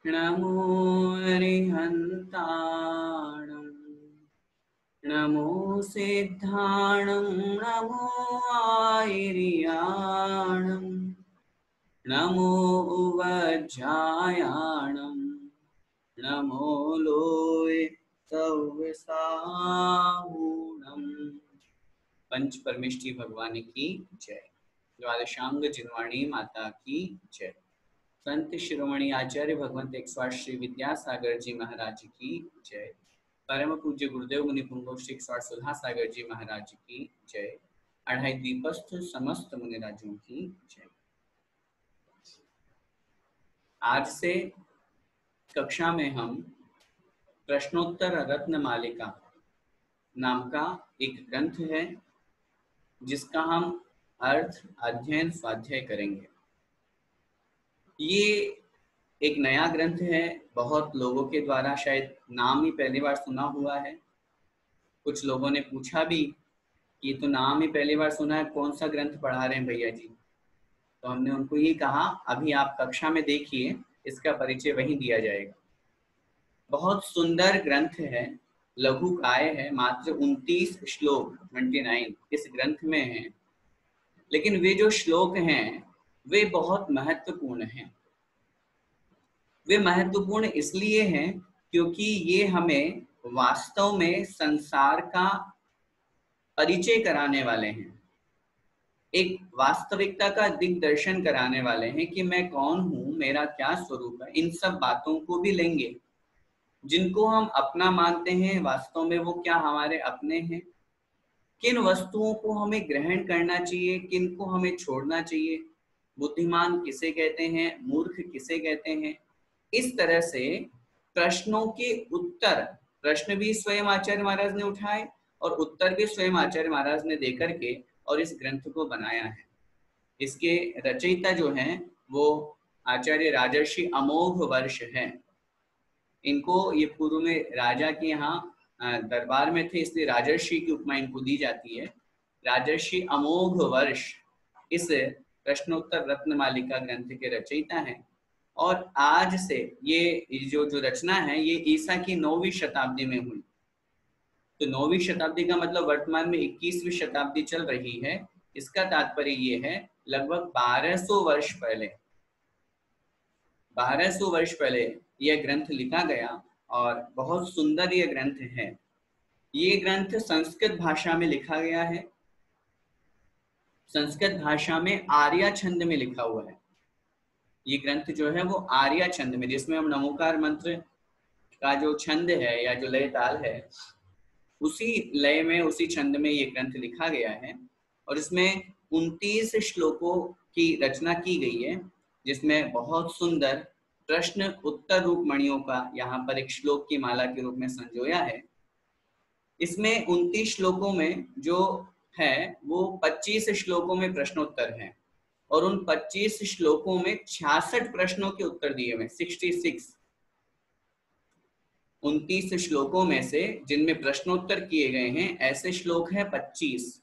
नमो अरिहन्ताणं नमो सिद्धाणं नमो आयर्याणं नमो उवज्जायाणं नमो लोय सव्यसाहूणम्। पंच परमेष्ठी भगवान की जय। द्वादशांग जिनवाणी माता की जय। संत शिरोमणि आचार्य भगवंत 108 श्री विद्यासागर जी महाराज की जय। परम पूज्य गुरुदेव मुनि पुंगव श्री 108 सुधा सागर जी महाराज की जय। अढ़ाई दीपस्थ समस्त मुनिराजों की जय। आज से कक्षा में हम प्रश्नोत्तर रत्न मालिका नाम का एक ग्रंथ है जिसका हम अर्थ अध्ययन स्वाध्याय करेंगे। ये एक नया ग्रंथ है, बहुत लोगों के द्वारा शायद नाम ही पहली बार सुना हुआ है। कुछ लोगों ने पूछा भी कि तो नाम ही पहली बार सुना है, कौन सा ग्रंथ पढ़ा रहे हैं भैया जी। तो हमने उनको ये कहा अभी आप कक्षा में देखिए, इसका परिचय वहीं दिया जाएगा। बहुत सुंदर ग्रंथ है, लघु काय है, मात्र 29 श्लोक 29 इस ग्रंथ में है। लेकिन वे जो श्लोक हैं वे बहुत महत्वपूर्ण हैं। वे महत्वपूर्ण इसलिए हैं क्योंकि ये हमें वास्तव में संसार का परिचय कराने वाले हैं, एक वास्तविकता का दिग्दर्शन कराने वाले हैं कि मैं कौन हूँ, मेरा क्या स्वरूप है। इन सब बातों को भी लेंगे। जिनको हम अपना मानते हैं वास्तव में वो क्या हमारे अपने हैं, किन वस्तुओं को हमें ग्रहण करना चाहिए, किन को हमें छोड़ना चाहिए, बुद्धिमान किसे कहते हैं, मूर्ख किसे कहते हैं। इस तरह से प्रश्नों के उत्तर, प्रश्न भी स्वयं आचार्य महाराज ने उठाए और उत्तर भी स्वयं आचार्य महाराज ने देकर के और इस ग्रंथ को बनाया है। इसके रचयिता जो हैं वो आचार्य राजर्षि अमोघ वर्ष हैं। इनको ये पूर्व में राजा के यहाँ दरबार में थे, इसलिए राजर्षि की उपमा इनको दी जाती है। राजर्षि अमोघ वर्ष इस प्रश्नोत्तर रत्नमालिका ग्रंथ के रचयिता हैं। और आज से ये जो रचना है ये ईसा की 9वीं शताब्दी में हुई। तो 9वीं शताब्दी का मतलब वर्तमान में 21वीं शताब्दी चल रही है। इसका तात्पर्य ये है लगभग 1200 वर्ष पहले, 1200 वर्ष पहले यह ग्रंथ लिखा गया और बहुत सुंदर यह ग्रंथ है। ये ग्रंथ संस्कृत भाषा में लिखा गया है। संस्कृत भाषा में आर्या छंद में लिखा हुआ है। ये ग्रंथ जो है वो आर्या छंद में, जिसमें हम नमोकार मंत्र का जो छंद है या जो लय ताल है उसी लय में, उसी छंद में ये ग्रंथ लिखा गया है। और इसमें 29 श्लोकों की रचना की गई है, जिसमें बहुत सुंदर प्रश्न उत्तर रूप मणियों का यहाँ पर एक श्लोक की माला के रूप में संजोया है। इसमें 29 श्लोकों में जो है वो 25 श्लोकों में प्रश्नोत्तर है और उन 25 श्लोकों में 66 प्रश्नों के उत्तर दिए हुए, 66। 29 श्लोकों में से जिनमें प्रश्नोत्तर किए गए हैं ऐसे श्लोक हैं 25,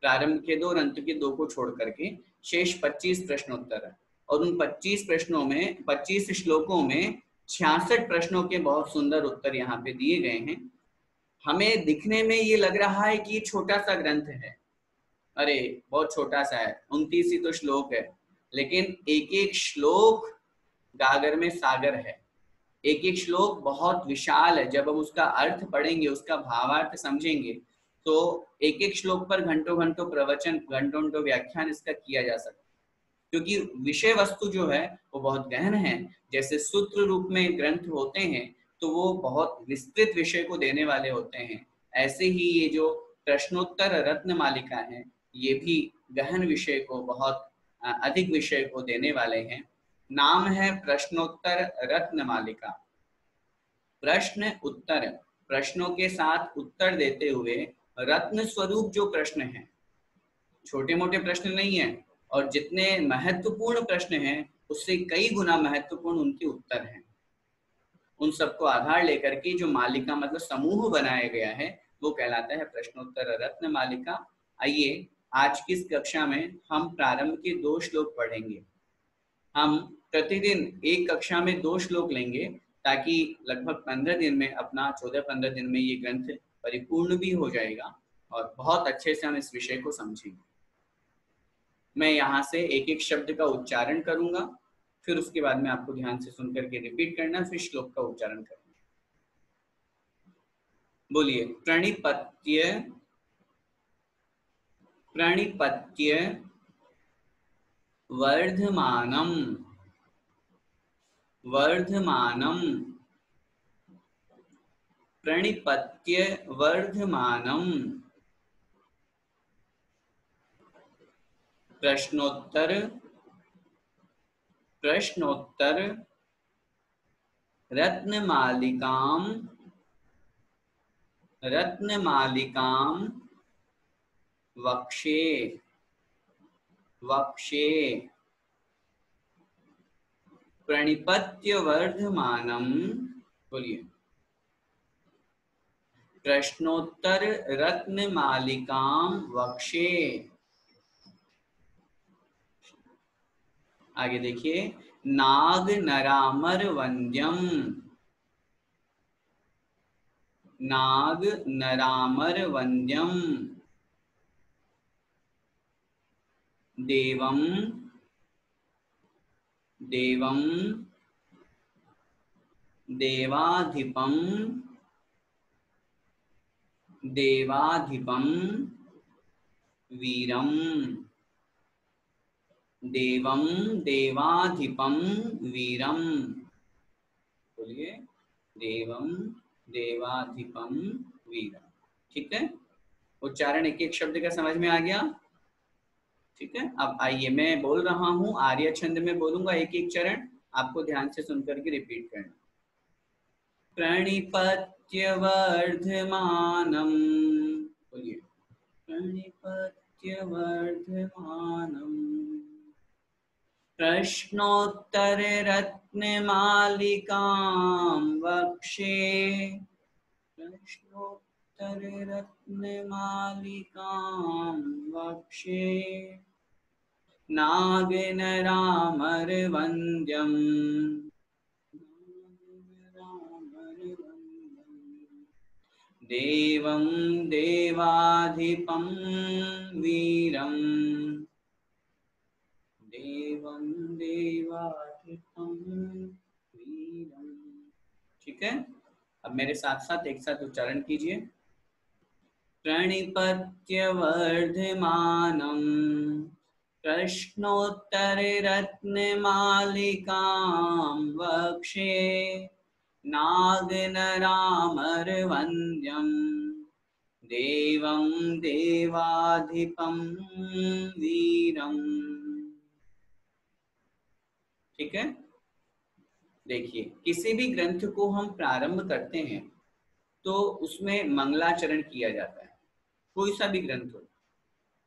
प्रारंभ के 2 और अंत के 2 को छोड़ करके शेष 25 प्रश्नोत्तर है। और उन 25 प्रश्नों में, 25 श्लोकों में 66 प्रश्नों के बहुत सुंदर उत्तर यहाँ पे दिए गए हैं। हमें दिखने में ये लग रहा है कि ये छोटा सा ग्रंथ है, अरे बहुत छोटा सा है, 29 ही तो श्लोक है। लेकिन एक एक श्लोक गागर में सागर है, एक एक श्लोक बहुत विशाल है। जब हम उसका अर्थ पढ़ेंगे, उसका भावार्थ समझेंगे तो एक एक श्लोक पर घंटों घंटों प्रवचन, घंटों घंटों व्याख्यान इसका किया जा सकता है, क्योंकि विषय वस्तु जो है वो बहुत गहन है। जैसे सूत्र रूप में ग्रंथ होते हैं तो वो बहुत विस्तृत विषय को देने वाले होते हैं, ऐसे ही ये जो प्रश्नोत्तर रत्न मालिका है ये भी गहन विषय को, बहुत अधिक विषय को देने वाले हैं। नाम है प्रश्नोत्तर रत्न मालिका। प्रश्न उत्तर, प्रश्नों के साथ उत्तर देते हुए रत्न स्वरूप जो प्रश्न हैं, छोटे मोटे प्रश्न नहीं है, और जितने महत्वपूर्ण प्रश्न हैं उससे कई गुना महत्वपूर्ण उनके उत्तर हैं। उन सबको आधार लेकर के जो मालिका मतलब समूह बनाया गया है वो कहलाता है प्रश्नोत्तर रत्न मालिका। आइए आज की इस कक्षा में हम प्रारंभ के 2 श्लोक पढ़ेंगे। हम प्रतिदिन एक कक्षा में 2 श्लोक लेंगे ताकि लगभग 15 दिन में अपना 14-15 दिन में ये ग्रंथ परिपूर्ण भी हो जाएगा और बहुत अच्छे से हम इस विषय को समझेंगे। मैं यहाँ से एक एक शब्द का उच्चारण करूंगा, फिर उसके बाद में आपको ध्यान से सुन करके रिपीट करना, फिर श्लोक का उच्चारण करना। बोलिए, प्रणिपत्य प्रणिपत्य वर्धमानम वर्धमानम प्रणिपत्य वर्धमानम प्रश्नोत्तर प्रश्नोत्तर रत्नमालिकाम रत्नमालिकाम वक्षे वक्षे प्रणिपत्य वर्धमानम, बोलिए, प्रश्नोत्तर रत्नमालिकाम वक्षे। आगे देखिए, नाग नरामर वंद्यम नाग नरामर वंद्यम देवम देवम देवाधिपम देवाधिपम वीरम देवम देवाधिपम वीरम, बोलिए, देवम देवाधिपम वीरम। ठीक है, उच्चारण एक एक शब्द का समझ में आ गया? ठीक है, अब आइए, मैं बोल रहा हूं आर्य छंद में बोलूंगा एक एक चरण, आपको ध्यान से सुनकर के रिपीट करना। प्रणिपत्य वर्धमानम, बोलिए, प्रणिपत्य वर्धमानम प्रश्नोत्तर रत्नमालिकां वक्षे प्रश्नोत्तर रत्नमालिकां वक्षे नागनरामर वंद्यम देवं देवाधिपं वीरं देवं देवाधिपं वीरं। ठीक है, अब मेरे साथ साथ एक साथ उच्चारण कीजिए। प्रणिपत्य वर्धमानं प्रश्नोत्तर रत्नमालिकां वक्षे नागनरामर वंद्यम देवं देवाधिपं वीरम। ठीक है, देखिए, किसी भी ग्रंथ को हम प्रारंभ करते हैं तो उसमें मंगलाचरण किया जाता है। कोई सा भी ग्रंथ हो,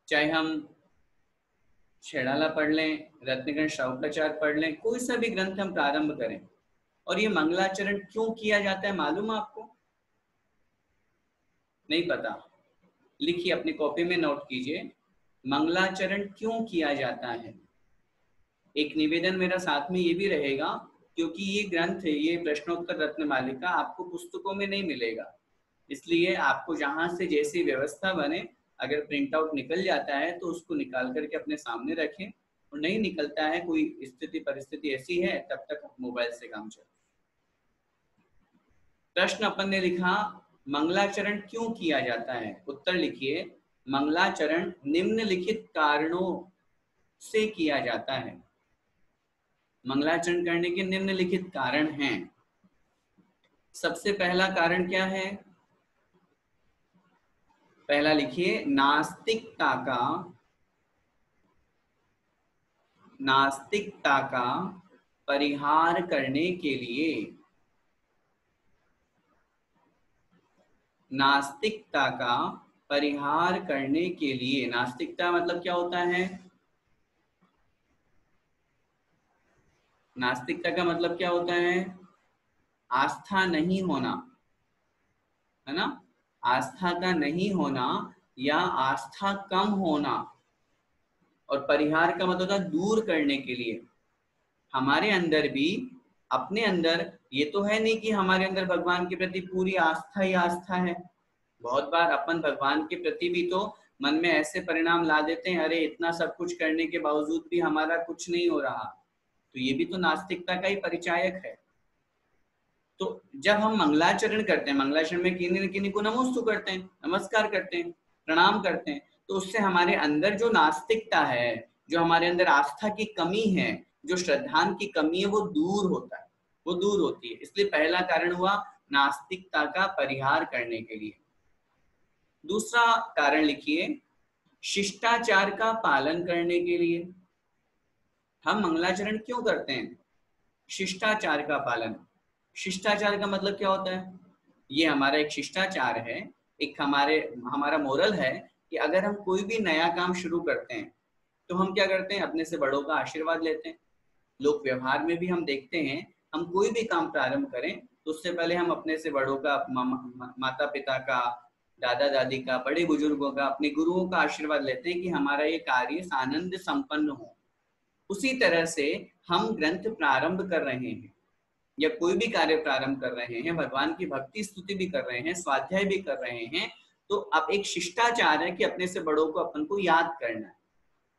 चाहे हम छेड़ाला पढ़ लें, रत्नगण श्रौताचार्य पढ़ लें, कोई सा भी ग्रंथ हम प्रारंभ करें, और ये मंगलाचरण क्यों किया जाता है मालूम आपको? नहीं पता? लिखिए, अपनी कॉपी में नोट कीजिए, मंगलाचरण क्यों किया जाता है। एक निवेदन मेरा साथ में ये भी रहेगा, क्योंकि ये ग्रंथ है, ये प्रश्नोत्तर रत्नमालिका आपको पुस्तकों में नहीं मिलेगा, इसलिए आपको जहां से जैसी व्यवस्था बने, अगर प्रिंट आउट निकल जाता है तो उसको निकाल करके अपने सामने रखें, और नहीं निकलता है, कोई स्थिति परिस्थिति ऐसी है, तब तक आप मोबाइल से काम चलाएं। प्रश्न अपन ने लिखा, मंगलाचरण क्यों किया जाता है? उत्तर लिखिए, मंगलाचरण निम्नलिखित कारणों से किया जाता है। मंगलाचरण करने के निम्नलिखित कारण हैं। सबसे पहला कारण क्या है? पहला लिखिए, नास्तिकता का परिहार करने के लिए। नास्तिकता का परिहार करने के लिए। नास्तिकता मतलब क्या होता है? नास्तिकता का मतलब क्या होता है? आस्था नहीं होना, है ना? आस्था का नहीं होना या आस्था कम होना। और परिहार का मतलब होता है दूर करने के लिए। हमारे अंदर भी, अपने अंदर ये तो है नहीं कि हमारे अंदर भगवान के प्रति पूरी आस्था ही आस्था है। बहुत बार अपन भगवान के प्रति भी तो मन में ऐसे परिणाम ला देते हैं, अरे इतना सब कुछ करने के बावजूद भी हमारा कुछ नहीं हो रहा, तो ये भी तो नास्तिकता का ही परिचायक है। तो जब हम मंगलाचरण करते हैं, मंगलाचरण में किन्हीं न किन्हीं को नमोस्तु करते हैं, नमस्कार करते हैं, प्रणाम करते हैं, तो उससे हमारे अंदर जो नास्तिकता है, जो हमारे अंदर आस्था की कमी है, जो श्रद्धान की कमी है, वो दूर होता है, वो दूर होती है। इसलिए पहला कारण हुआ नास्तिकता का परिहार करने के लिए। दूसरा कारण लिखिए, शिष्टाचार का पालन करने के लिए। हम मंगलाचरण क्यों करते हैं? शिष्टाचार का पालन। शिष्टाचार का मतलब क्या होता है? ये हमारा एक शिष्टाचार है, एक हमारा मोरल है कि अगर हम कोई भी नया काम शुरू करते हैं तो हम क्या करते हैं? अपने से बड़ों का आशीर्वाद लेते हैं। लोक व्यवहार में भी हम देखते हैं, हम कोई भी काम प्रारंभ करें तो उससे पहले हम अपने से बड़ों का, माता पिता का, दादा दादी का, बड़े बुजुर्गों का, अपने गुरुओं का आशीर्वाद लेते हैं कि हमारा ये कार्य आनंद संपन्न हो। उसी तरह से हम ग्रंथ प्रारंभ कर रहे हैं या कोई भी कार्य प्रारंभ कर रहे हैं, भगवान की भक्ति स्तुति भी कर रहे हैं, स्वाध्याय भी कर रहे हैं, तो अब एक शिष्टाचार है कि अपने से बड़ों को अपन को याद करना है।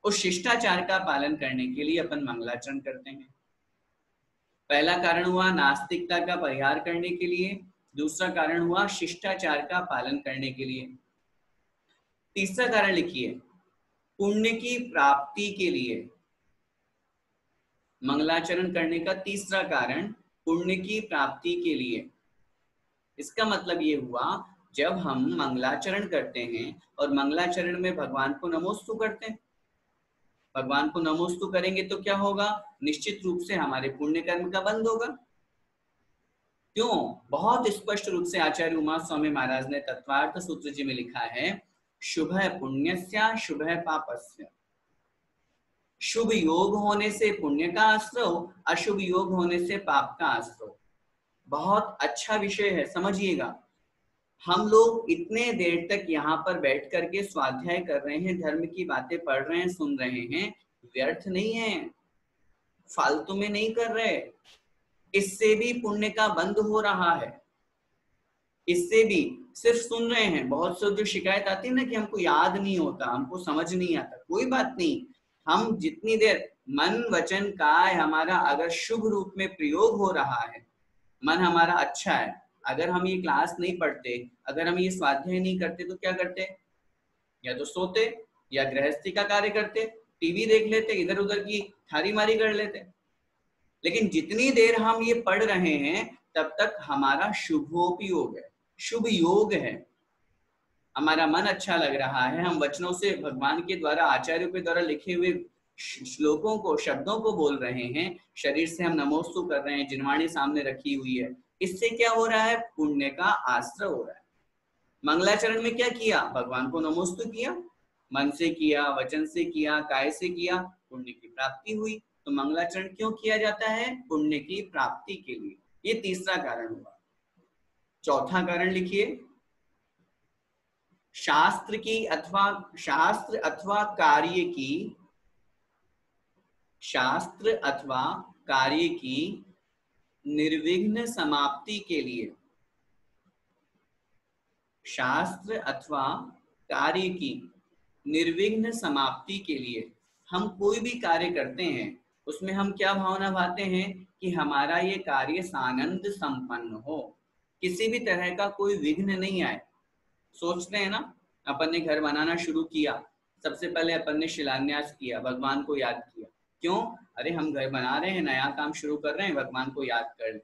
उस शिष्टाचार का पालन करने के लिए अपन मंगलाचरण करते हैं। पहला कारण हुआ नास्तिकता का परिहार करने के लिए, दूसरा कारण हुआ शिष्टाचार का पालन करने के लिए। तीसरा कारण लिखिए, पुण्य की प्राप्ति के लिए। मंगलाचरण करने का तीसरा कारण पुण्य की प्राप्ति के लिए। इसका मतलब ये हुआ, जब हम मंगलाचरण करते हैं और मंगलाचरण में भगवान को नमोस्तु करते हैं, भगवान को नमोस्तु करेंगे तो क्या होगा? निश्चित रूप से हमारे पुण्य कर्म का बंध होगा। क्यों? बहुत स्पष्ट रूप से आचार्य उमा स्वामी महाराज ने तत्वार्थ सूत्र जी में लिखा है, शुभ पुण्यस्य शुभ पापस्य। शुभ योग होने से पुण्य का आश्रव, अशुभ योग होने से पाप का आश्रव। बहुत अच्छा विषय है, समझिएगा। हम लोग इतने देर तक यहाँ पर बैठ करके स्वाध्याय कर रहे हैं, धर्म की बातें पढ़ रहे हैं, सुन रहे हैं, व्यर्थ नहीं है, फालतू में नहीं कर रहे। इससे भी पुण्य का बंध हो रहा है। इससे भी सिर्फ सुन रहे हैं। बहुत से जो शिकायत आती है ना कि हमको याद नहीं होता, हमको समझ नहीं आता, कोई बात नहीं। हम जितनी देर मन वचन काय हमारा अगर शुभ रूप में प्रयोग हो रहा है, मन हमारा अच्छा है, अगर हम ये क्लास नहीं पढ़ते, अगर हम ये स्वाध्याय नहीं करते तो क्या करते? या तो सोते, या गृहस्थी का कार्य करते, टीवी देख लेते, इधर उधर की थारी मारी कर लेते। लेकिन जितनी देर हम ये पढ़ रहे हैं तब तक हमारा शुभोपयोग है, शुभ योग है, हमारा मन अच्छा लग रहा है, हम वचनों से भगवान के द्वारा, आचार्यों के द्वारा लिखे हुए श्लोकों को, शब्दों को बोल रहे हैं, शरीर से हम नमोस्तु कर रहे हैं, जिनवाणी सामने रखी हुई है। इससे क्या हो रहा है? पुण्य का आश्रय हो रहा है। मंगलाचरण में क्या किया? भगवान को नमोस्तु किया, मन से किया, वचन से किया, काय से किया, पुण्य की प्राप्ति हुई। तो मंगलाचरण क्यों किया जाता है? पुण्य की प्राप्ति के लिए। ये तीसरा कारण हुआ। चौथा कारण लिखिए, शास्त्र अथवा कार्य की निर्विघ्न समाप्ति के लिए। शास्त्र अथवा कार्य की निर्विघ्न समाप्ति के लिए हम कोई भी कार्य करते हैं, उसमें हम क्या भावना भाते हैं कि हमारा ये कार्य सानंद संपन्न हो, किसी भी तरह का कोई विघ्न नहीं आए। सोचते हैं ना, अपन ने घर बनाना शुरू किया, सबसे पहले अपन ने शिलान्यास किया, भगवान को याद किया। क्यों? अरे हम घर बना रहे हैं, नया काम शुरू कर रहे हैं, भगवान को याद कर ले।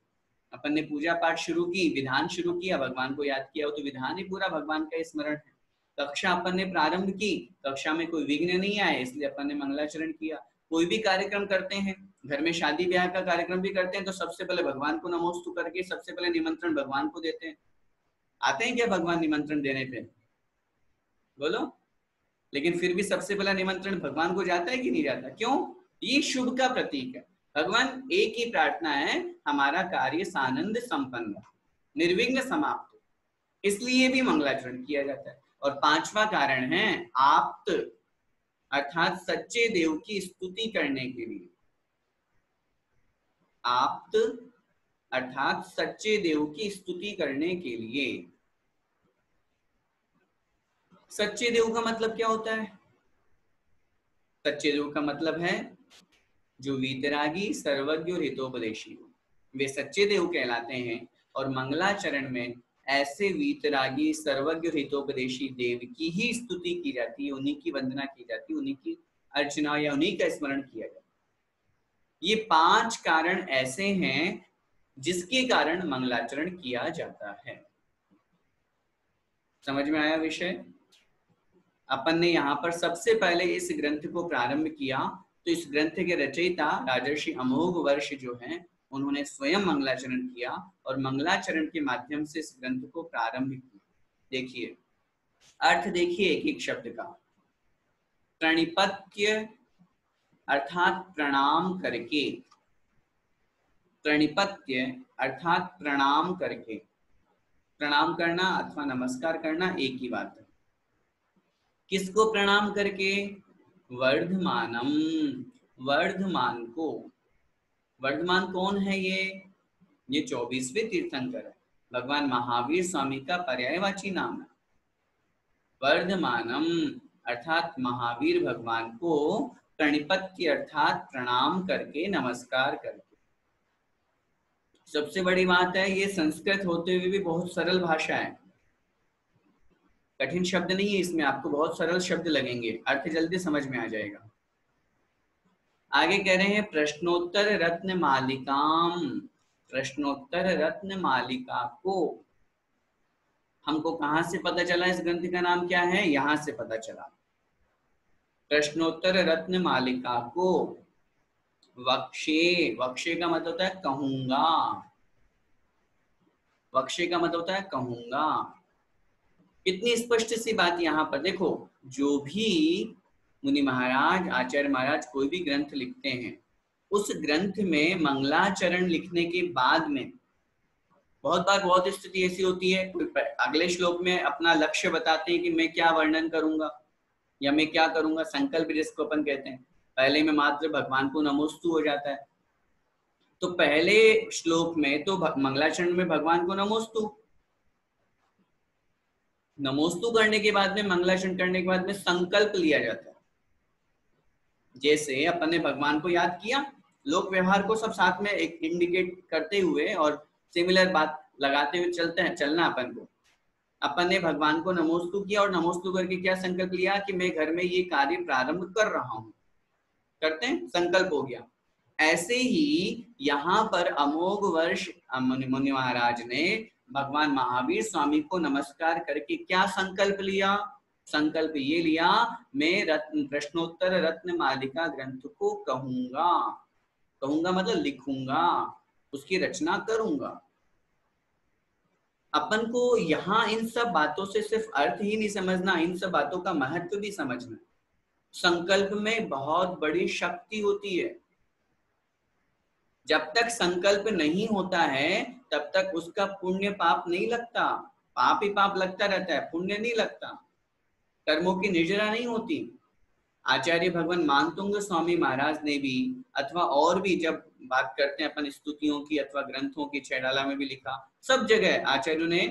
अपन ने पूजा पाठ शुरू की, विधान शुरू किया, भगवान को याद किया, तो विधान ही पूरा भगवान का स्मरण है। कक्षा अपन ने प्रारंभ की, कक्षा में कोई विघ्न नहीं आए, इसलिए अपन ने मंगलाचरण किया। कोई भी कार्यक्रम करते हैं, घर में शादी ब्याह का कार्यक्रम भी करते हैं, तो सबसे पहले भगवान को नमोस्तु करके सबसे पहले निमंत्रण भगवान को देते हैं। आते हैं क्या भगवान निमंत्रण देने पे? बोलो। लेकिन फिर भी सबसे पहला निमंत्रण भगवान को जाता है कि नहीं जाता? क्यों? ये शुभ का प्रतीक है। भगवान एक ही प्रार्थना है, हमारा कार्य सानंद संपन्न हो, निर्विघ्न समाप्त हो, इसलिए भी मंगलाचरण किया जाता है। और पांचवा कारण है आप्त, अर्थात सच्चे देव की स्तुति करने के लिए। आप्त अर्थात सच्चे देव की स्तुति करने के लिए। सच्चे देव का मतलब क्या होता है? सच्चे देव का मतलब है जो वीतरागी, सर्वज्ञ और हितोपदेशी हो, वे सच्चे देव कहलाते हैं। और मंगलाचरण में ऐसे वीतरागी, सर्वज्ञ और हितोपदेशी देव की ही स्तुति की जाती है, उन्हीं की वंदना की जाती है, उन्हीं की अर्चना या उन्हीं का स्मरण किया जाता है। ये 5 कारण ऐसे हैं जिसके कारण मंगलाचरण किया जाता है। समझ में आया विषय? अपन ने यहाँ पर सबसे पहले इस ग्रंथ को प्रारंभ किया, तो इस ग्रंथ के रचयिता राजर्षि अमोघ वर्ष जो हैं, उन्होंने स्वयं मंगलाचरण किया और मंगलाचरण के माध्यम से इस ग्रंथ को प्रारंभ किया। देखिए अर्थ, देखिए एक एक शब्द का। प्रणिपत्य अर्थात प्रणाम करके, प्रणिपत्य अर्थात प्रणाम करके। प्रणाम करना अथवा नमस्कार करना एक ही बात है। किसको प्रणाम करके? वर्धमानम, वर्धमान को। वर्धमान कौन है? ये 24वें तीर्थंकर है, भगवान महावीर स्वामी का पर्यायवाची नाम है। वर्धमानम अर्थात महावीर भगवान को प्रणिपत्य अर्थात प्रणाम करके, नमस्कार करके। सबसे बड़ी बात है, ये संस्कृत होते हुए भी बहुत सरल भाषा है, कठिन शब्द नहीं है इसमें, आपको बहुत सरल शब्द लगेंगे, अर्थ जल्दी समझ में आ जाएगा। आगे कह रहे हैं प्रश्नोत्तर रत्न मालिकाम, प्रश्नोत्तर रत्न मालिका को। हमको कहां से पता चला इस ग्रंथ का नाम क्या है? यहां से पता चला। प्रश्नोत्तर रत्न मालिका को वक्षे, वक्षे का मतलब होता है कहूंगा, वक्षे का मतलब होता है कहूंगा। कितनी स्पष्ट सी बात यहाँ पर देखो, जो भी मुनि महाराज, आचार्य महाराज कोई भी ग्रंथ लिखते हैं, उस ग्रंथ में मंगलाचरण लिखने के बाद में बहुत बार बहुत स्थिति ऐसी होती है, अगले श्लोक में अपना लक्ष्य बताते हैं कि मैं क्या वर्णन करूंगा या मैं क्या करूंगा, संकल्प जिसको अपन कहते हैं। पहले में मात्र भगवान को नमोस्तु हो जाता है, तो पहले श्लोक में तो मंगलाचरण में भगवान को नमोस्तु, नमोस्तु करने के बाद में, मंगलाचरण करने के बाद में संकल्प लिया जाता है। जैसे अपन ने भगवान को याद किया, लोक व्यवहार को सब साथ में एक इंडिकेट करते हुए और सिमिलर बात लगाते हुए चलते हैं, चलना अपन को। अपन ने भगवान को नमोस्तु किया और नमोस्तु करके क्या संकल्प लिया कि मैं घर में ये कार्य प्रारंभ कर रहा हूं, करते हैं, संकल्प हो गया। ऐसे ही यहाँ पर अमोघ वर्ष मुनि महाराज ने भगवान महावीर स्वामी को नमस्कार करके क्या संकल्प लिया? संकल्प ये लिया, मैं प्रश्नोत्तर रत्न मालिका ग्रंथ को कहूंगा, कहूंगा मतलब लिखूंगा, उसकी रचना करूंगा। अपन को यहाँ इन सब बातों से सिर्फ अर्थ ही नहीं समझना, इन सब बातों का महत्व भी समझना। संकल्प में बहुत बड़ी शक्ति होती है। जब तक संकल्प नहीं होता है तब तक उसका पुण्य पाप नहीं लगता, पाप ही पाप लगता रहता है, पुण्य नहीं लगता, कर्मों की निर्जरा नहीं होती। आचार्य भगवान मानतुंग स्वामी महाराज ने भी, अथवा और भी जब बात करते हैं अपन स्तुतियों की अथवा ग्रंथों की, छैडाला में भी लिखा, सब जगह आचार्यों ने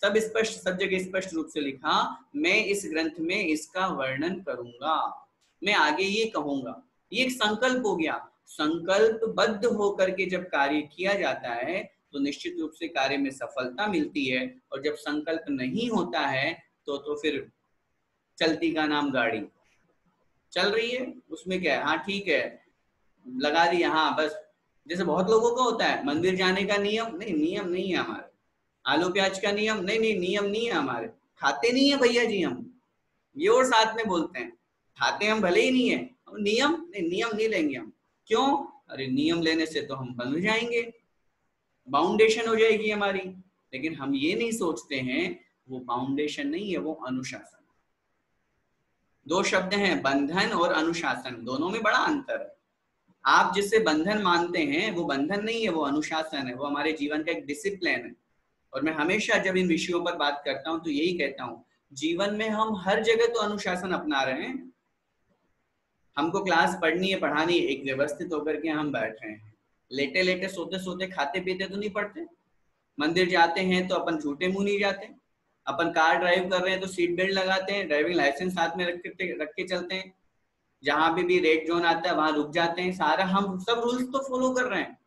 सब जगह स्पष्ट रूप से लिखा, मैं इस ग्रंथ में इसका वर्णन करूंगा, मैं आगे ये कहूंगा। ये एक संकल्प हो गया। संकल्पबद्ध होकर के जब कार्य किया जाता है तो निश्चित रूप से कार्य में सफलता मिलती है, और जब संकल्प नहीं होता है तो फिर चलती का नाम गाड़ी, चल रही है उसमें क्या है, हाँ ठीक है लगा दिया, हाँ बस। जैसे बहुत लोगों का होता है, मंदिर जाने का नियम नहीं, नियम नहीं है हमारे। आलू प्याज का नियम नहीं, नहीं नियम नहीं है हमारे। खाते नहीं है भैया जी हम, ये और साथ में बोलते हैं, खाते हम भले ही नहीं है, नियम नहीं, नियम नहीं लेंगे हम। क्यों? अरे नियम लेने से तो हम बन जाएंगे, बाउंडेशन हो जाएगी हमारी। लेकिन हम ये नहीं सोचते हैं, वो बाउंडेशन नहीं है, वो अनुशासन। दो शब्द हैं, बंधन और अनुशासन, दोनों में बड़ा अंतर है। आप जिससे बंधन मानते हैं वो बंधन नहीं है, वो अनुशासन है, वो हमारे जीवन का एक डिसिप्लिन है। और मैं हमेशा जब इन विषयों पर बात करता हूं तो यही कहता हूं, जीवन में हम हर जगह तो अनुशासन अपना रहे हैं, हमको क्लास पढ़नी है, पढ़ानी है, एक व्यवस्थित होकर के हम बैठ रहे हैं, लेटे लेटे सोते सोते खाते पीते तो नहीं पड़ते। मंदिर जाते हैं तो अपन झूठे मुंह नहीं जाते। अपन कार ड्राइव कर रहे हैं तो सीट बेल्ट लगाते हैं, ड्राइविंग लाइसेंस साथ में रख के चलते हैं। जहां भी रेड जोन आता है वहां रुक जाते हैं। सारा हम सब रूल्स तो फॉलो कर रहे हैं।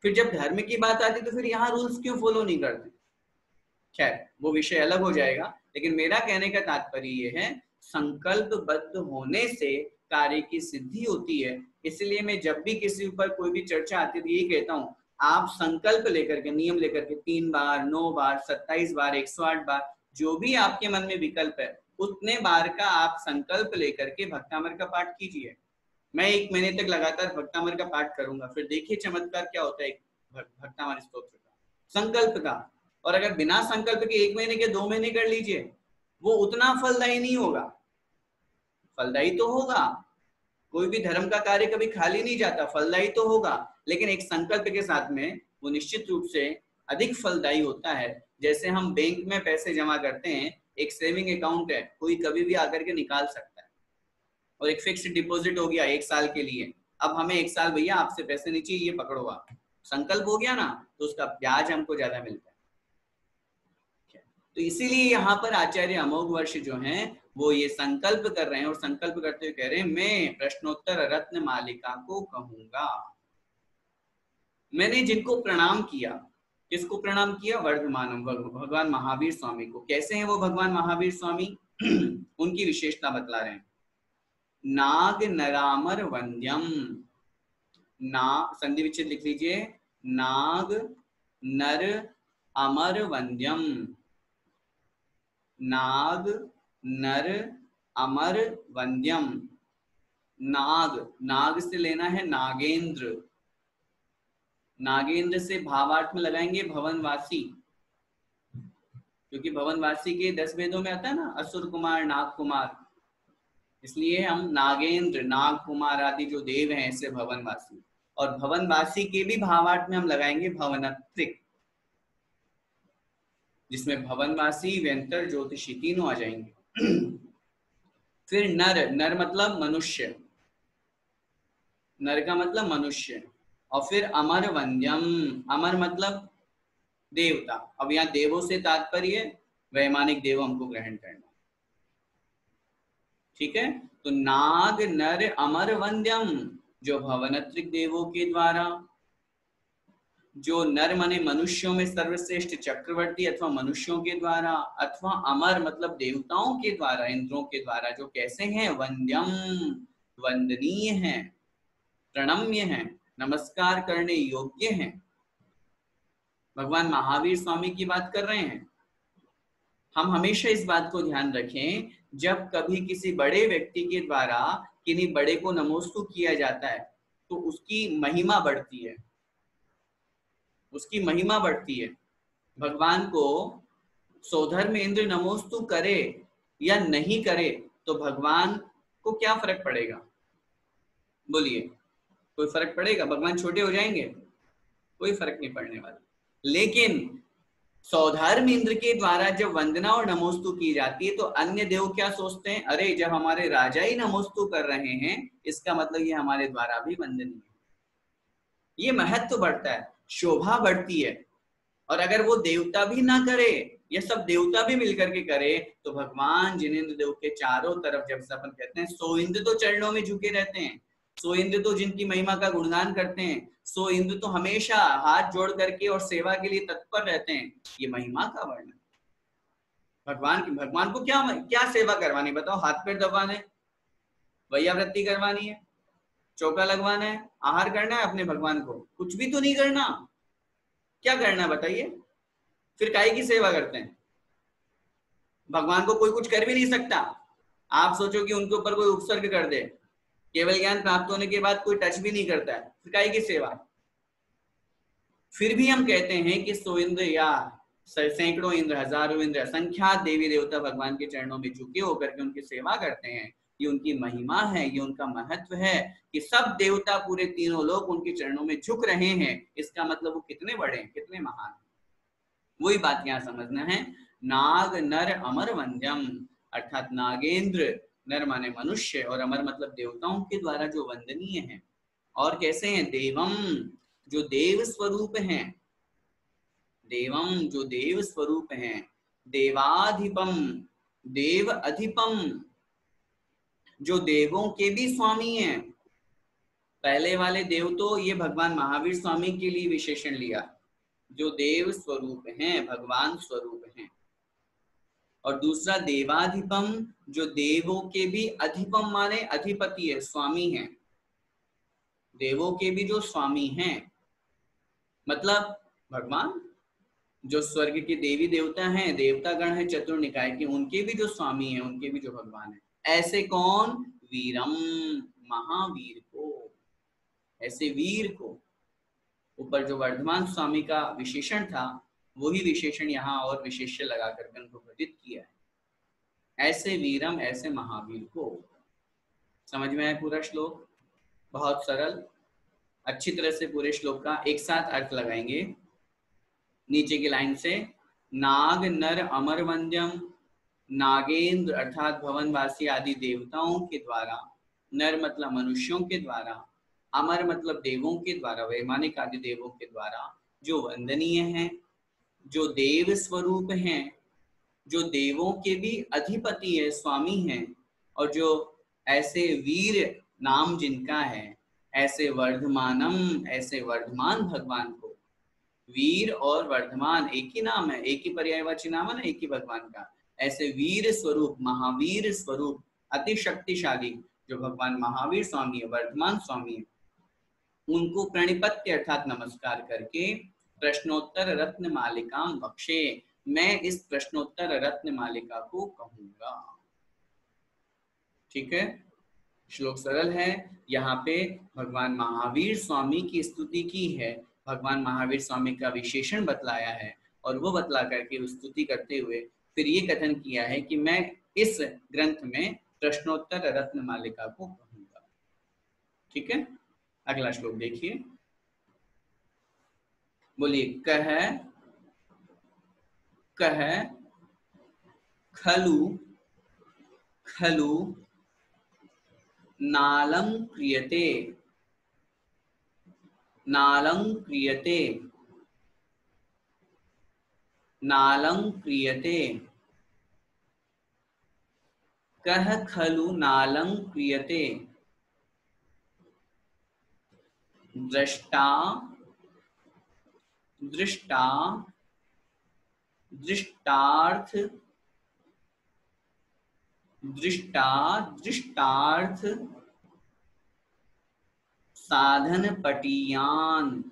फिर जब धर्म की बात आती है तो फिर यहाँ रूल्स क्यों फॉलो नहीं करते? खैर वो विषय अलग हो जाएगा। लेकिन मेरा कहने का तात्पर्य ये है, संकल्पबद्ध होने से कार्य की सिद्धि होती है। इसलिए मैं जब भी किसी ऊपर कोई भी चर्चा आती है यही कहता हूँ, आप संकल्प लेकर के, नियम लेकर के 3 बार, 9 बार, 27 बार, 108 बार, जो भी आपके मन में विकल्प है उतने बार का आप संकल्प लेकर के भक्तामृत का पाठ कीजिए। मैं 1 महीने तक लगातार भक्तामृत का पाठ करूंगा, फिर देखिए चमत्कार क्या होता है भक्तामृत स्तोत्र का, संकल्प का। और अगर बिना संकल्प के 1 महीने के 2 महीने कर लीजिए, वो उतना फलदायी नहीं होगा। फलदायी तो होगा, कोई भी धर्म का कार्य कभी खाली नहीं जाता, फलदायी तो होगा, लेकिन एक संकल्प के साथ में वो निश्चित रूप से अधिक फलदायी होता है। जैसे हम बैंक में पैसे जमा करते हैं, एक सेविंग अकाउंट है, कोई कभी भी आकर के निकाल सकता है, और एक फिक्स्ड डिपॉजिट हो गया 1 साल के लिए। अब हमें 1 साल भैया आपसे पैसे नहीं चाहिए, ये पकड़ो आप, संकल्प हो गया ना, तो उसका ब्याज हमको ज्यादा मिलता है। तो इसीलिए यहाँ पर आचार्य अमोघ वर्ष जो हैं वो ये संकल्प कर रहे हैं, और संकल्प करते हुए कह रहे हैं मैं प्रश्नोत्तर रत्न मालिका को कहूंगा। मैंने जिनको प्रणाम किया, किसको प्रणाम किया? वर्धमानम, भगवान महावीर स्वामी को। कैसे हैं वो भगवान महावीर स्वामी? उनकी विशेषता बतला रहे हैं। नाग नरामर वंद्यम, ना संधि विच्छेद लिख लीजिए, नाग नर अमर वंद्यम, नाग नर अमर वंद्यम। नाग, नाग से लेना है नागेंद्र, नागेंद्र से भावार्थ में लगाएंगे भवनवासी, क्योंकि भवनवासी के 10 वेदों में आता है ना, असुर कुमार, नाग कुमार, इसलिए हम नागेंद्र, नाग कुमार आदि जो देव हैं ऐसे भवनवासी। और भवनवासी के भी भावार्थ में हम लगाएंगे भवनत्रिक, जिसमें भवनवासी, व्यंतर, ज्योतिषी तीनों आ जाएंगे। फिर नर, नर मतलब मनुष्य, नर का मतलब मनुष्य। और फिर अमर वंद्यम, अमर मतलब देवता। अब यहाँ देवों से तात्पर्य वैमानिक देव हमको ग्रहण करना, ठीक है। तो नाग नर अमर वंद्यम, जो भवनत्रिक देवों के द्वारा, जो नर माने मनुष्यों में सर्वश्रेष्ठ चक्रवर्ती अथवा मनुष्यों के द्वारा, अथवा अमर मतलब देवताओं के द्वारा, इंद्रों के द्वारा, जो कैसे हैं? वंद्यम, वंदनीय हैं, प्रणम्य हैं, नमस्कार करने योग्य हैं। भगवान महावीर स्वामी की बात कर रहे हैं। हम हमेशा इस बात को ध्यान रखें, जब कभी किसी बड़े व्यक्ति के द्वारा किन्हीं बड़े को नमोस्तु किया जाता है तो उसकी महिमा बढ़ती है, उसकी महिमा बढ़ती है। भगवान को सौधर्म इंद्र नमोस्तु करे या नहीं करे तो भगवान को क्या फर्क पड़ेगा? बोलिए, कोई फर्क पड़ेगा? भगवान छोटे हो जाएंगे? कोई फर्क नहीं पड़ने वाला। लेकिन सौधर्म इंद्र के द्वारा जब वंदना और नमोस्तु की जाती है तो अन्य देव क्या सोचते हैं? अरे जब हमारे राजा ही नमोस्तु कर रहे हैं, इसका मतलब ये हमारे द्वारा भी वंदनीय है। ये महत्व बढ़ता है, शोभा बढ़ती है। और अगर वो देवता भी ना करे या सब देवता भी मिलकर के करे तो भगवान जिनेंद्र देव के चारों तरफ, जब से अपन कहते हैं सो इंद्र तो चरणों में झुके रहते हैं, सो इंद्र तो जिनकी महिमा का गुणगान करते हैं, सो इंद्र तो हमेशा हाथ जोड़ करके और सेवा के लिए तत्पर रहते हैं। ये महिमा का वर्णन भगवान की। भगवान को क्या क्या सेवा करवानी बताओ? हाथ पैर दबाने, वैयावृत्ति करवानी है, चौका लगवाना है, आहार करना है अपने भगवान को? कुछ भी तो नहीं करना। क्या करना बताइए? फिर काहे की सेवा करते हैं? भगवान को कोई कुछ कर भी नहीं सकता। आप सोचो कि उनके ऊपर कोई उपसर्ग कर दे, केवल ज्ञान प्राप्त होने के बाद कोई टच भी नहीं करता है, फिर काहे की सेवा? फिर भी हम कहते हैं कि सो इंद्र या सैकड़ों इंद्र, हजारों इंद्र, असंख्यात देवी देवता भगवान के चरणों में झुके होकर के उनकी सेवा करते हैं। ये उनकी महिमा है, ये उनका महत्व है कि सब देवता, पूरे तीनों लोग उनके चरणों में झुक रहे हैं। इसका मतलब वो कितने बड़े हैं, कितने महान हैं। वही बात यहाँ समझना है। नाग नर अमर वंद्यम, अर्थात नागेंद्र, नर माने मनुष्य और अमर मतलब देवताओं के द्वारा जो वंदनीय है। और कैसे हैं? देवम, जो देव स्वरूप हैं, देवम जो देव स्वरूप हैं, देवाधिपम देव अधिपम जो देवों के भी स्वामी हैं। पहले वाले देव तो ये भगवान महावीर स्वामी के लिए विशेषण लिया, जो देव स्वरूप हैं, भगवान स्वरूप हैं। और दूसरा देवाधिपम जो देवों के भी अधिपम माने अधिपति है, स्वामी है, देवों के भी जो स्वामी हैं, मतलब भगवान जो स्वर्ग के देवी देवता हैं, देवता गण है चतुर्निकाय के, उनके भी जो स्वामी हैं, उनके भी जो भगवान है। ऐसे कौन? वीरम महावीर को, ऐसे वीर को। ऊपर जो वर्धमान स्वामी का विशेषण था वही विशेषण यहाँ और विशेष्य लगाकर उनको घटित किया है। ऐसे वीरम ऐसे महावीर को। समझ में आया पूरा श्लोक? बहुत सरल। अच्छी तरह से पूरे श्लोक का एक साथ अर्थ लगाएंगे। नीचे की लाइन से, नाग नर अमर वंद्यम, नागेंद्र अर्थात भवनवासी आदि देवताओं के द्वारा, नर मतलब मनुष्यों के द्वारा, अमर मतलब देवों के द्वारा, वैमानिक आदि देवों के द्वारा जो वंदनीय हैं, जो देव स्वरूप हैं, जो देवों के भी अधिपति है, स्वामी हैं, और जो ऐसे वीर नाम जिनका है, ऐसे वर्धमानम ऐसे वर्धमान भगवान को। वीर और वर्धमान एक ही नाम है, एक ही पर्यायवाची नाम है ना, एक ही भगवान का। ऐसे वीर स्वरूप, महावीर स्वरूप, अति शक्तिशाली जो भगवान महावीर स्वामी है, वर्धमान स्वामी है, उनको प्रणिपत्य अर्थात नमस्कार करके प्रश्नोत्तर रत्न मालिका बख्शे, मैं इस प्रश्नोत्तर रत्न मालिका को कहूंगा। ठीक है, श्लोक सरल है। यहाँ पे भगवान महावीर स्वामी की स्तुति की है, भगवान महावीर स्वामी का विशेषण बतलाया है, और वो बतला करके स्तुति करते हुए फिर ये कथन किया है कि मैं इस ग्रंथ में प्रश्नोत्तर रत्न मालिका को कहूंगा। ठीक है, अगला श्लोक देखिए, बोलिए। कह कह खलु खलु नालं क्रियते, नालं क्रियते, नालं क्रियते। कह खलु नालं क्रियते, दृष्टा दृष्टा दृष्टार्थ दृष्टा दृष्टार्थ साधन पटीयान,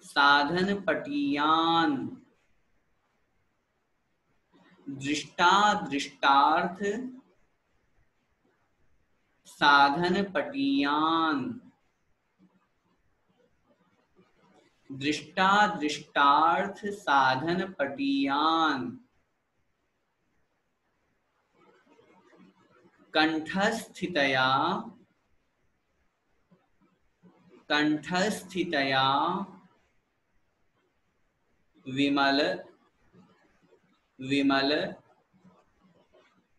साधन पटीयान, दृष्टा दृष्टार्थ साधन पटीयान, दृष्टा दृष्टार्थ साधन पटीयान, कंठस्थितया कंठस्थितया विमल विमल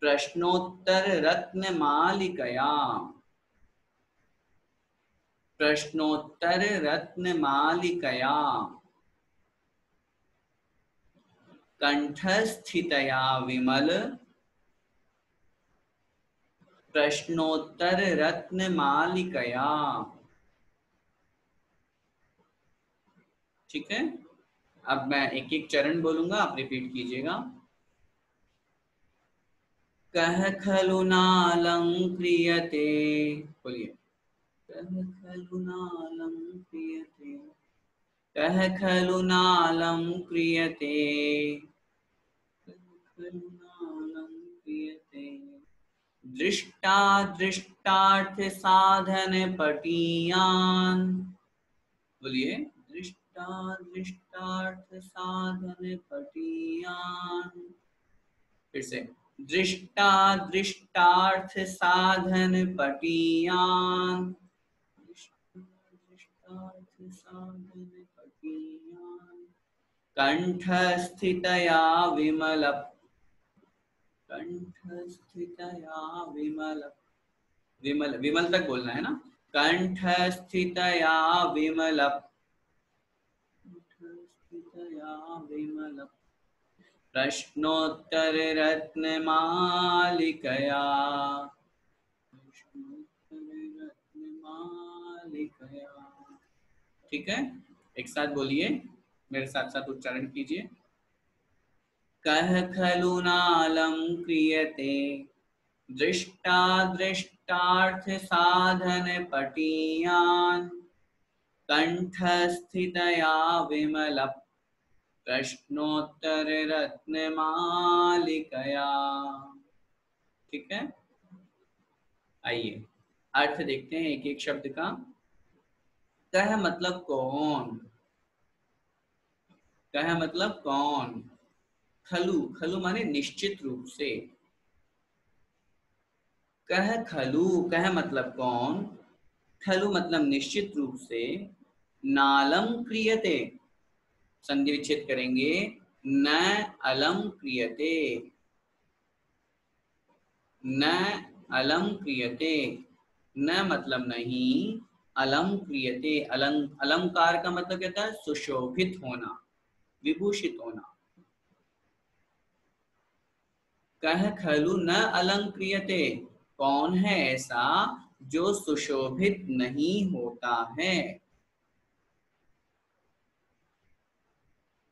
प्रश्नोत्तर रत्न मालिकया, प्रश्नोत्तर रत्न मालिकया, कंठस्थितया विमल प्रश्नोत्तर रत्न मालिकया। ठीक है, अब मैं एक एक चरण बोलूंगा, आप रिपीट कीजिएगा। कह खलु नालं क्रियते, बोलिए। कह खलु नालं क्रियते, कह खलु नालं क्रियते, कह खलु नालं क्रियते, दृष्टा दृष्टार्थ साधन पटीयान, बोलिए। दृष्टा दृष्टार्थ साधन पटीयान, फिर से। दृष्टा दृष्टार्थ साधन पटीयान, दृष्टार्थ साधन पटीयान, कंठस्थितया विमल, कंठस्थितया विमल, विमल विमल तक बोलना है ना, कंठस्थितया विमल प्रश्नोत्तर रत्नमालिकया ठीक है, एक साथ बोलिए, मेरे साथ साथ उच्चारण कीजिए। कह खलु नालं क्रियते दृष्टादृष्टार्थ साधन पटीयान् कंठस्थितया विमल प्रश्नोत्तर रत्नमालिकया। ठीक है, आइए अर्थ देखते हैं एक एक शब्द का। कह मतलब कौन, कह मतलब कौन। खलु, खलु माने निश्चित रूप से। कह खलु, कह मतलब कौन, खलु मतलब निश्चित रूप से। नालम क्रियते, संधि विच्छेद करेंगे, न अलम क्रियते, न अलम क्रियते। न मतलब नहीं, अलम क्रियते, अलंकार का मतलब कहता है सुशोभित होना, विभूषित होना। कह खलु न अलंक्रियते, कौन है ऐसा जो सुशोभित नहीं होता है।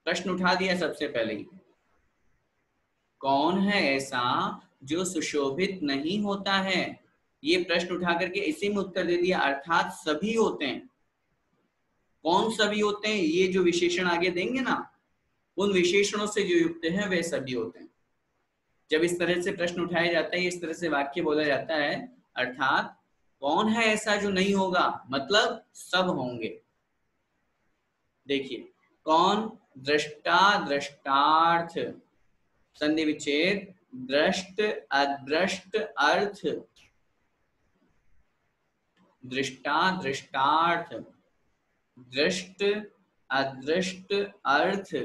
प्रश्न उठा दिया सबसे पहले ही, कौन है ऐसा जो सुशोभित नहीं होता है। ये प्रश्न उठा करके इसी में उत्तर दे दिया, अर्थात सभी होते हैं। कौन सभी होते हैं, ये जो विशेषण आगे देंगे ना, उन विशेषणों से जो युक्त है वे सभी होते हैं। जब इस तरह से प्रश्न उठाया जाता है, इस तरह से वाक्य बोला जाता है, अर्थात कौन है ऐसा जो नहीं होगा, मतलब सब होंगे। देखिए कौन, दृष्टा दृष्टार्थ, संधि विच्छेद, दृष्ट अदृष्ट अर्थ, दृष्टा दृष्टार्थ, दृष्ट अदृष्ट अर्थ।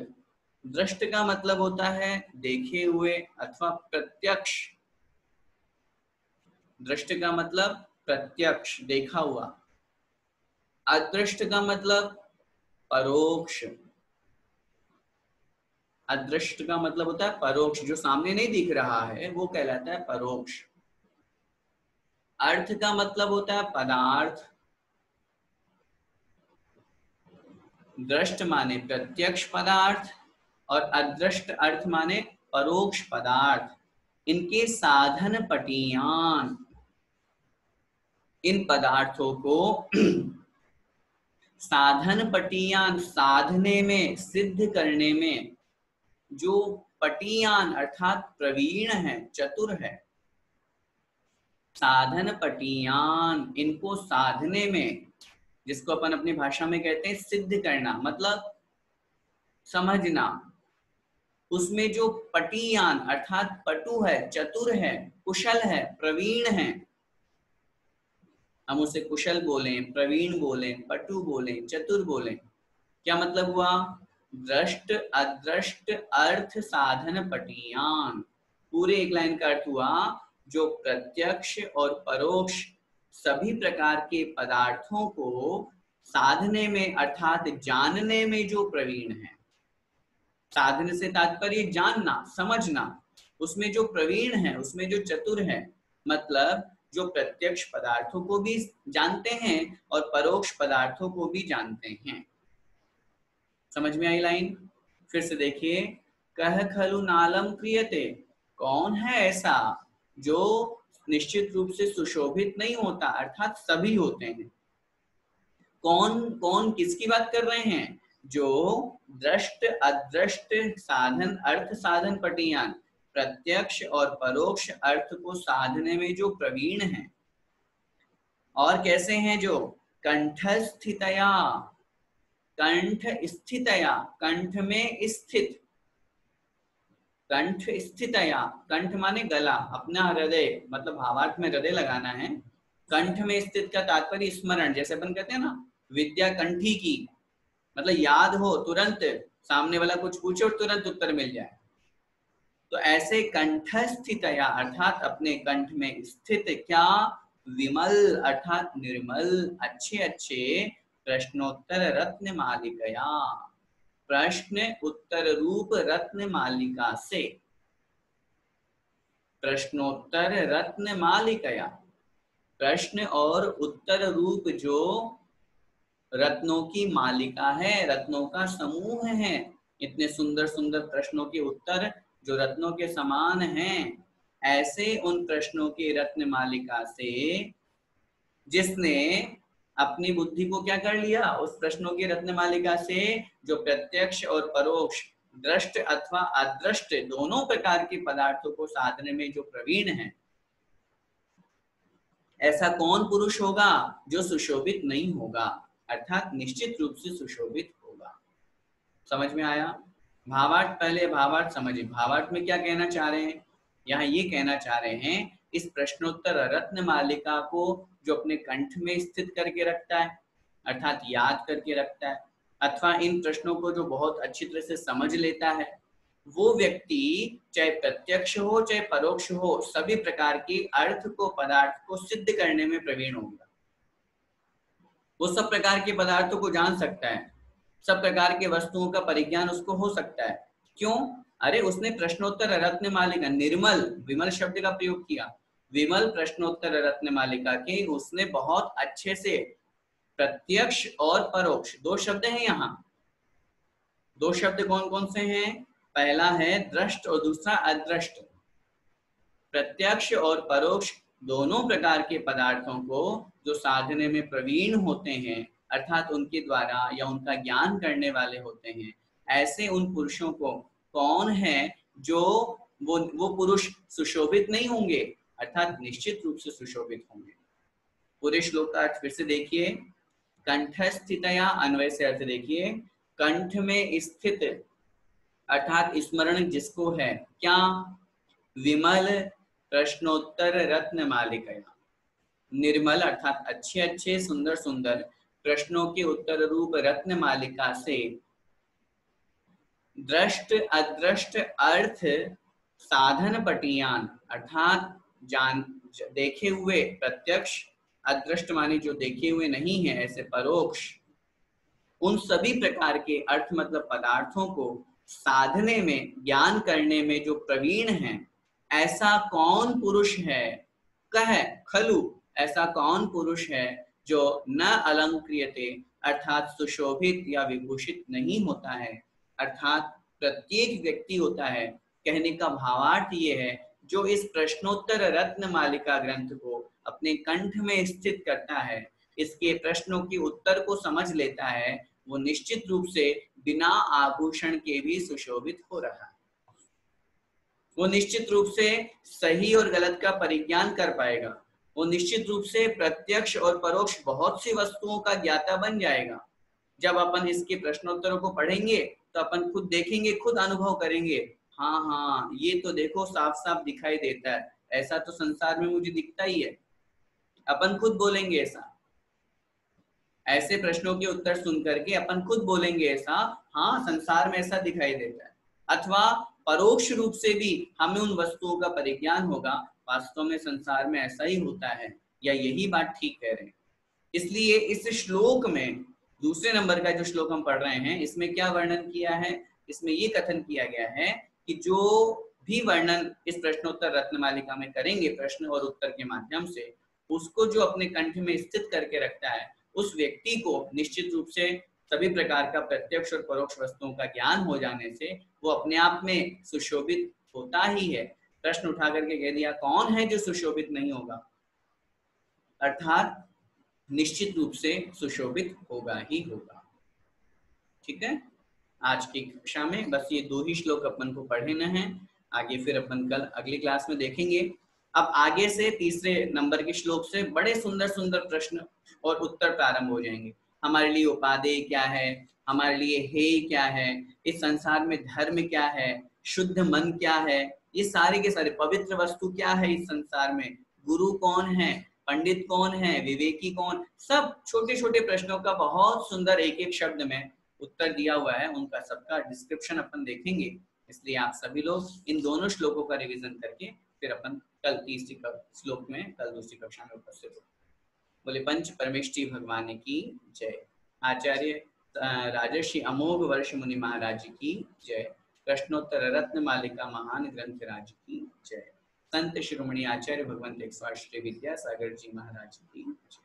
दृष्ट का मतलब होता है देखे हुए अथवा प्रत्यक्ष, दृष्ट का मतलब प्रत्यक्ष देखा हुआ। अदृष्ट का मतलब परोक्ष, अदृष्ट का मतलब होता है परोक्ष, जो सामने नहीं दिख रहा है वो कहलाता है परोक्ष। अर्थ का मतलब होता है पदार्थ, दृष्ट माने प्रत्यक्ष पदार्थ और अदृष्ट अर्थ माने परोक्ष पदार्थ। इनके साधन पटियान, इन पदार्थों को साधन पटियान, साधने में, सिद्ध करने में जो पटियान अर्थात प्रवीण है, चतुर है। साधन पटियान, इनको साधने में, जिसको अपन अपनी भाषा में कहते हैं सिद्ध करना, मतलब समझना। उसमें जो पटियान अर्थात पटु है, चतुर है, कुशल है, प्रवीण है, हम उसे कुशल बोलें, प्रवीण बोलें, पटु बोलें, चतुर बोलें, क्या मतलब हुआ। दृष्ट अदृष्ट अर्थ साधन पटियान, पूरे एक लाइन का अर्थ हुआ जो प्रत्यक्ष और परोक्ष सभी प्रकार के पदार्थों को साधने में अर्थात जानने में जो प्रवीण है। साधने से तात्पर्य जानना, समझना, उसमें जो प्रवीण है, उसमें जो चतुर है, मतलब जो प्रत्यक्ष पदार्थों को भी जानते हैं और परोक्ष पदार्थों को भी जानते हैं। समझ में आई लाइन? फिर से देखिए, कह खलु नालम क्रियते, कौन है ऐसा जो निश्चित रूप से सुशोभित नहीं होता, अर्थात सभी होते हैं। कौन कौन किसकी बात कर रहे हैं, जो दृष्ट अदृष्ट साधन अर्थ साधन पटियान, प्रत्यक्ष और परोक्ष अर्थ को साधने में जो प्रवीण हैं। और कैसे हैं, जो कंठस्थितया, कंठ स्थितया, कंठ में स्थित, कंठ स्थितया, कंठ माने गला, अपना हृदय, मतलब भावार्थ में हृदय लगाना है। कंठ में स्थित का तात्पर्य स्मरण, जैसे अपन कहते हैं ना विद्या कंठी की, मतलब याद हो, तुरंत सामने वाला कुछ पूछे और तुरंत उत्तर मिल जाए। तो ऐसे कंठस्थितया अर्थात अपने कंठ में स्थित, क्या, विमल अर्थात निर्मल अच्छे अच्छे प्रश्नोत्तर रत्न मालिकया, प्रश्न उत्तर रूप रत्न मालिका से, प्रश्नोत्तर रत्न मालिकया, प्रश्न और उत्तर रूप जो रत्नों की मालिका है, रत्नों का समूह है, इतने सुंदर सुंदर प्रश्नों के उत्तर जो रत्नों के समान हैं, ऐसे उन प्रश्नों की रत्न मालिका से जिसने अपनी बुद्धि को क्या कर लिया, उस प्रश्नों की रत्न मालिका से जो प्रत्यक्ष और परोक्ष, दृष्ट अथवा अदृष्ट दोनों प्रकार के पदार्थों को साधने में जो प्रवीण है, ऐसा कौन पुरुष होगा जो सुशोभित नहीं होगा, अर्थात निश्चित रूप से सुशोभित होगा। समझ में आया? भावार्थ, पहले भावार्थ समझिए। भावार्थ में क्या कहना चाह रहे हैं? यहाँ ये कहना चाह रहे हैं, इस प्रश्नोत्तर रत्न मालिका को जो अपने कंठ में स्थित करके रखता है, अर्थात याद करके रखता है, अथवा इन प्रश्नों को जो बहुत अच्छी तरह से समझ लेता है, वो व्यक्ति चाहे प्रत्यक्ष हो चाहे परोक्ष हो, सभी प्रकार के अर्थ को, पदार्थ को सिद्ध करने में प्रवीण होगा। वो सब प्रकार के पदार्थों को जान सकता है, सब प्रकार के वस्तुओं का परिज्ञान उसको हो सकता है। क्यों? अरे उसने प्रश्नोत्तर रत्न मालिका, निर्मल, विमल शब्द का प्रयोग किया, विमल प्रश्नोत्तर रत्न मालिका के उसने बहुत अच्छे से प्रत्यक्ष और परोक्ष, दो शब्द हैं यहाँ। दो शब्द कौन कौन से हैं? पहला है दृष्ट और दूसरा अदृष्ट। प्रत्यक्ष और परोक्ष दोनों प्रकार के पदार्थों को जो साधने में प्रवीण होते हैं, अर्थात उनके द्वारा या उनका ज्ञान करने वाले होते हैं, ऐसे उन पुरुषों को कौन है जो वो पुरुष सुशोभित नहीं होंगे, अर्थात निश्चित रूप से सुशोभित होंगे। पूरे श्लोक का अर्थ फिर से देखिए। कंठस्थितया, अन्वय से अर्थ देखिए। कंठ में स्थित अर्थात स्मरण जिसको है, क्या? विमल प्रश्नोत्तर रत्न मालिकया, निर्मल अर्थात अच्छे अच्छे सुंदर सुंदर प्रश्नों के उत्तर रूप रत्न मालिका से दृष्ट अदृष्ट अर्थ साधन पटियान, अर्थात जान देखे हुए प्रत्यक्ष, अदृष्ट माने जो देखे हुए नहीं है, ऐसे परोक्ष, उन सभी प्रकार के अर्थ मतलब पदार्थों को साधने में, ज्ञान करने में जो प्रवीण है, ऐसा कौन पुरुष है? कह खलु, ऐसा कौन पुरुष है जो न अलंक्रियते अर्थात सुशोभित या विभूषित नहीं होता है, अर्थात प्रत्येक व्यक्ति होता है। कहने का भावार्थ ये है, जो इस प्रश्नोत्तर रत्न मालिका ग्रंथ को अपने कंठ में स्थित करता है, इसके प्रश्नों के उत्तर को समझ लेता है, वो निश्चित रूप से बिना आभूषण के भी सुशोभित हो रहा है। वो निश्चित रूप से सही और गलत का परिज्ञान कर पाएगा। वो निश्चित रूप से प्रत्यक्ष और परोक्ष बहुत सी वस्तुओं का ज्ञाता बन जाएगा। जब अपन इसके प्रश्नोत्तरों को पढ़ेंगे तो अपन खुद देखेंगे, खुद अनुभव करेंगे, हाँ हाँ ये तो देखो साफ साफ दिखाई देता है, ऐसा तो संसार में मुझे दिखता ही है। अपन खुद बोलेंगे ऐसा, ऐसे प्रश्नों के उत्तर सुन करके अपन खुद बोलेंगे ऐसा, हाँ संसार में ऐसा दिखाई देता है। अथवा परोक्ष रूप से भी हमें उन वस्तुओं का परिज्ञान होगा, वास्तव में संसार में ऐसा ही होता है, या यही बात ठीक कह रहे हैं। इसलिए इस श्लोक में, दूसरे नंबर का जो श्लोक हम पढ़ रहे हैं, इसमें क्या वर्णन किया है? इसमें ये कथन किया गया है कि जो भी वर्णन इस प्रश्नोत्तर रत्नमालिका में करेंगे प्रश्न और उत्तर के माध्यम से, उसको जो अपने कंठ में स्थित करके रखता है, उस व्यक्ति को निश्चित रूप से सभी प्रकार का प्रत्यक्ष और परोक्ष वस्तुओं का ज्ञान हो जाने से वो अपने आप में सुशोभित होता ही है। प्रश्न उठा करके कह दिया, कौन है जो सुशोभित नहीं होगा? अर्थात निश्चित रूप से सुशोभित होगा ही होगा। ठीक है, आज की कक्षा में बस ये दो ही श्लोक अपन को पढ़ने हैं, आगे फिर अपन कल अगली क्लास में देखेंगे। अब आगे से तीसरे नंबर के श्लोक से बड़े सुंदर सुंदर प्रश्न और उत्तर प्रारंभ हो जाएंगे। हमारे लिए उपादेय क्या है, हमारे लिए हेय क्या है, इस संसार में धर्म क्या है, शुद्ध मन क्या है, ये सारे के सारे पवित्र वस्तु क्या है इस संसार में, गुरु कौन है, पंडित कौन है, विवेकी कौन, सब छोटे छोटे प्रश्नों का बहुत सुंदर एक एक शब्द में उत्तर दिया हुआ है। उनका सबका डिस्क्रिप्शन अपन देखेंगे। इसलिए आप सभी लोग इन दोनों श्लोकों का रिवीजन करके फिर अपन कल तीसरी श्लोक में कल दूसरी कक्षा में उपस्थित हो। बोले पंच परमेष्टि भगवान की जय। आचार्य राजर्षि अमोघ वर्ष मुनि महाराज की जय। प्रश्नोत्तर रत्न मालिका महान ग्रंथ राज की जय। संत शिरोमणि आचार्य भगवंत 108 विद्यासागर जी महाराज की जय।